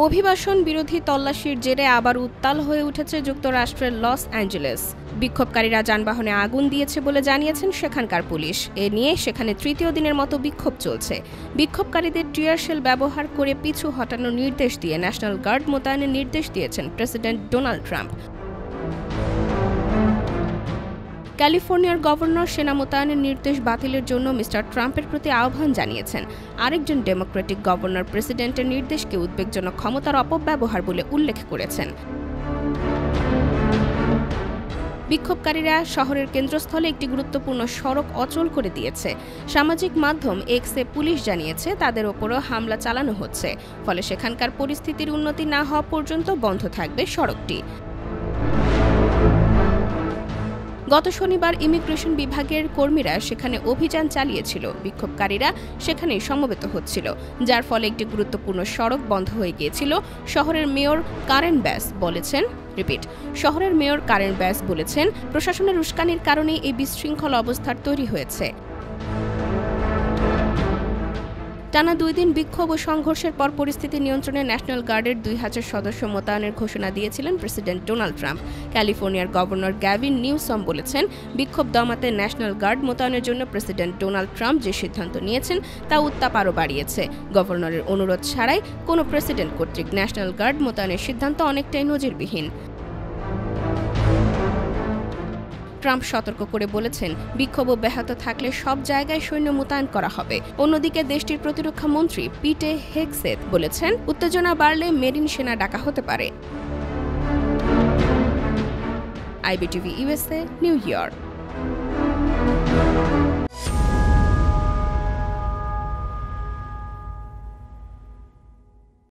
অভিবাসন বিরোধী তল্লাশির জেরে আবার উত্তাল হয়ে উঠেছে যুক্তরাষ্ট্রের লস অ্যাঞ্জেলেস। বিক্ষোভকারীরা যানবাহনে আগুন দিয়েছে বলে জানিয়েছেন সেখানকার পুলিশ। এ নিয়ে সেখানে তৃতীয় দিনের মতো বিক্ষোভ চলছে। বিক্ষোভকারীদের টিয়ার শেল ব্যবহার করে পিছু হটানোর নির্দেশ দিয়ে ন্যাশনাল গার্ড মোতায়েনের নির্দেশ দিয়েছেন প্রেসিডেন্ট ডোনাল্ড ট্রাম্প। ক্যালিফোর্নিয়ার গভর্নর সেনা মোতায়েনের নির্দেশ বাতিলের জন্য মিস্টার ট্রাম্পের প্রতি আহ্বান জানিয়েছেন। আরেকজন ডেমোক্রেটিক গভর্নর প্রেসিডেন্টের নির্দেশকে উদ্বেগজনক ক্ষমতার অপব্যবহার বলে উল্লেখ করেছেন। বিক্ষোভকারীরা শহরের কেন্দ্রস্থলে একটি গুরুত্বপূর্ণ সড়ক অচল করে দিয়েছে। সামাজিক মাধ্যম এক্সে পুলিশ জানিয়েছে তাদের ওপরও হামলা চালানো হচ্ছে, ফলে সেখানকার পরিস্থিতির উন্নতি না হওয়া পর্যন্ত বন্ধ থাকবে সড়কটি। গত শনিবার ইমিগ্রেশন বিভাগের কর্মীরা সেখানে অভিযান চালিয়েছিল। বিক্ষোভকারীরা সেখানেই সমবেত হচ্ছিল, যার ফলে একটি গুরুত্বপূর্ণ সড়ক বন্ধ হয়ে গিয়েছিল। শহরের মেয়র কারেন ব্যাস বলেছেন প্রশাসনের উস্কানির কারণেই এই বিশৃঙ্খল অবস্থার তৈরি হয়েছে। টানা 2 দিন বিক্ষোভ ও সংঘর্ষের পর পরিস্থিতি নিয়ন্ত্রণে ন্যাশনাল গার্ডের 2000 সদস্য মোতায়েনের ঘোষণা দিয়েছিলেন প্রেসিডেন্ট ডোনাল্ড ট্রাম্প। ক্যালিফোর্নিয়ার গভর্নর গ্যাভিন নিউসম বলেছেন, বিক্ষোভ দমাতে ন্যাশনাল গার্ড মোতায়েনের জন্য প্রেসিডেন্ট ডোনাল্ড ট্রাম্প যে সিদ্ধান্ত নিয়েছেন তা উত্তাপ আরও বাড়িয়েছে। গভর্নরের অনুরোধ ছাড়াই কোনো প্রেসিডেন্ট কর্তৃক ন্যাশনাল গার্ড মোতায়েনের সিদ্ধান্ত অনেকটাই নজিরবিহীন। ট্রাম্প সতর্ক করে বলেছেন, বিক্ষোভ অব্যাহত থাকলে সব জায়গায় সৈন্য মোতায়েন করা হবে। অন্যদিকে দেশটির প্রতিরক্ষা মন্ত্রী পিটে হেগসেথ বলেছেন, উত্তেজনা বাড়লে মেরিন সেনা ডাকা হতে পারে। IBTV USA, new York.